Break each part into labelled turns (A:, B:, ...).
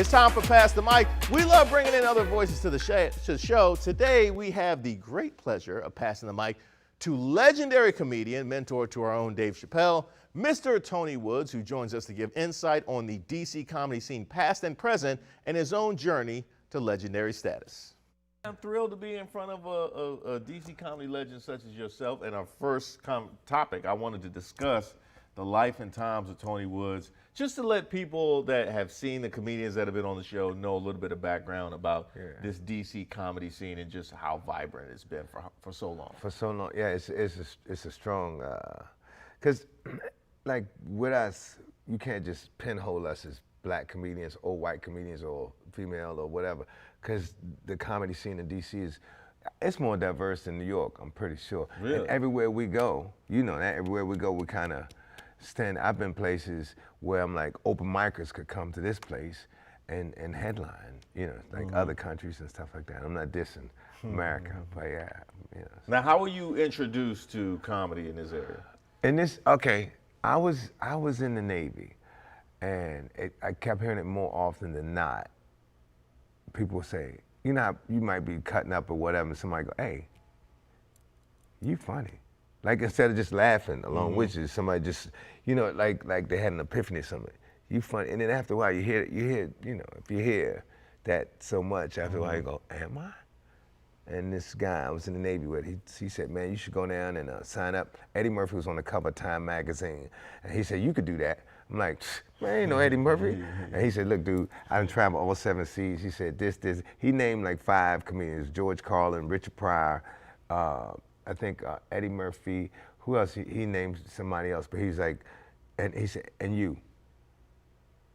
A: It's time for Pass the Mic. We love bringing in other voices to the show. Today, we have the great pleasure of passing the mic to legendary comedian, mentor to our own Dave Chapelle, Mr. Tony Woods, who joins us to give insight on the DC comedy scene past and present and his own journey to legendary status. I'm thrilled to be in front of a DC comedy legend such as yourself. And our first topic, I wanted to discuss the life and times of Tony Woods, just to let people that have seen the comedians that have been on the show know a little bit of background about this DC comedy scene and just how vibrant it's been for so long.
B: For so long, yeah, it's a strong, because like with us, you can't just pinhole us as black comedians or white comedians or female or whatever, because the comedy scene in DC it's more diverse than New York, I'm pretty sure.
A: Really?
B: And everywhere we go, you know that, everywhere we go, we kind of I've been places where I'm like, open micers could come to this place and headline, you know, like other countries and stuff like that. I'm not dissing America, but yeah, you know.
A: Now, how were you introduced to comedy in this area?
B: I was in the Navy, and I kept hearing it more often than not. People would say, you know, you might be cutting up or whatever, and somebody go, hey, you funny. Like, instead of just laughing along with you, somebody just, you know, like they had an epiphany or something. You funny, and then after a while you hear, you know, if you hear that so much, after a while you go, am I? And this guy I was in the Navy with, he said, man, you should go down and sign up. Eddie Murphy was on the cover of Time magazine, and he said, you could do that. I'm like, man, ain't no Eddie Murphy. And he said, look, dude, I done traveled all 7 seas. He said, this. He named like 5 comedians, George Carlin, Richard Pryor, I think Eddie Murphy, who else? He named somebody else, but he's like, and he said, and you.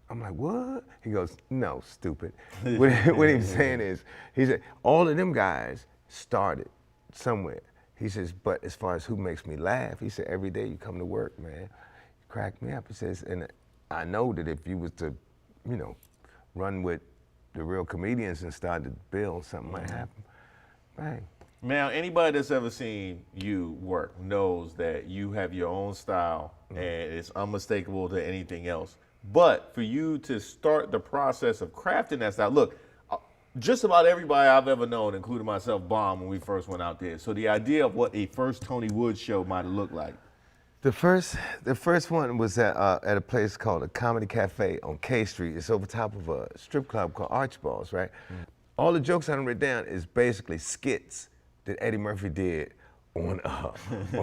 B: I'm like, what? He goes, no, stupid. What he was saying is, he said, all of them guys started somewhere. He says, but as far as who makes me laugh, he said, every day you come to work, man, you crack me up. He says, and I know that if you was to, you know, run with the real comedians and start to build, something might happen. Bang.
A: Now, anybody that's ever seen you work knows that you have your own style and it's unmistakable to anything else. But for you to start the process of crafting that style, look, just about everybody I've ever known, including myself, bombed when we first went out there. So the idea of what a first Tony Woods show might have looked like.
B: The first one was at a place called a Comedy Cafe on K Street. It's over top of a strip club called Archibald's, right? All the jokes I done written down is basically skits that Eddie Murphy did on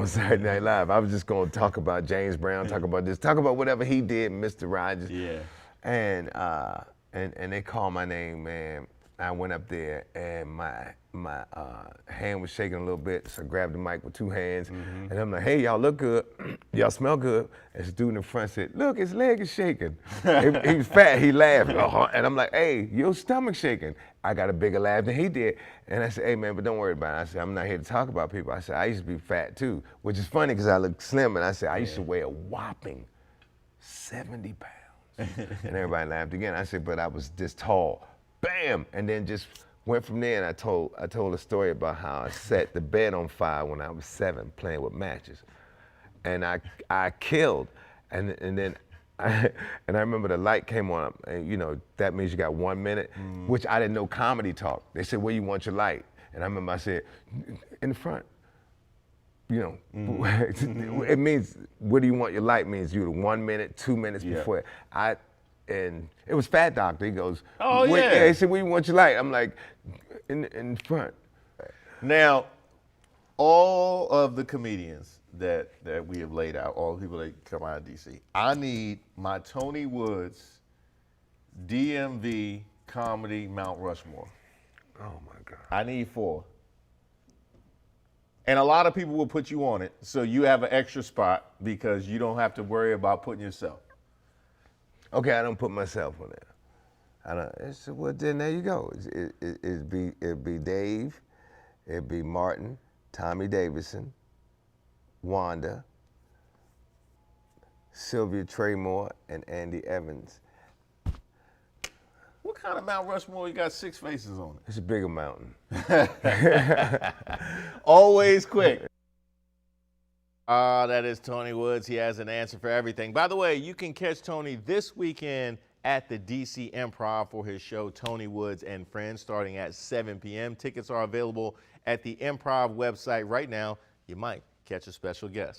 B: Saturday Night Live. I was just gonna talk about James Brown, talk about this, talk about whatever he did, Mr. Rogers.
A: Yeah.
B: And they called my name, man. I went up there and my hand was shaking a little bit, so I grabbed the mic with 2 hands, and I'm like, hey, y'all look good, y'all smell good. And this dude in the front said, look, his leg is shaking. He was fat, he laughed, and I'm like, hey, your stomach's shaking. I got a bigger laugh than he did. And I said, hey man, but don't worry about it. I said, I'm not here to talk about people. I said, I used to be fat too, which is funny because I look slim, and I said, I used to weigh a whopping 70 pounds. And everybody laughed again. I said, but I was this tall. Bam! And then just went from there, and I told a story about how I set the bed on fire when I was 7 playing with matches. And I killed, and then I remember the light came on, and you know, that means you got 1 minute, which I didn't know comedy talk. They said, where you want your light? And I remember I said, in the front. You know, it means, where do you want your light means you 1 minute, 2 minutes before. And it was Fat Doctor. He goes,
A: oh yeah.
B: He said, where you want your light? I'm like, in front.
A: Now, all of the comedians that we have laid out, all the people that come out of DC, I need my Tony Woods DMV comedy Mount Rushmore.
B: Oh my God.
A: I need 4. And a lot of people will put you on it, so you have an extra spot because you don't have to worry about putting yourself.
B: Okay, I don't put myself on there. I don't. Well, then there you go. It'd be Dave, it'd be Martin, Tommy Davidson, Wanda, Sylvia Traymore, and Andy Evans.
A: What kind of Mount Rushmore you got 6 faces on it?
B: It's a bigger mountain.
A: Always quick. That is Tony Woods. He has an answer for everything. By the way, you can catch Tony this weekend at the DC Improv for his show Tony Woods and Friends, starting at 7 p.m. Tickets are available at the Improv website right now. You might catch a special guest.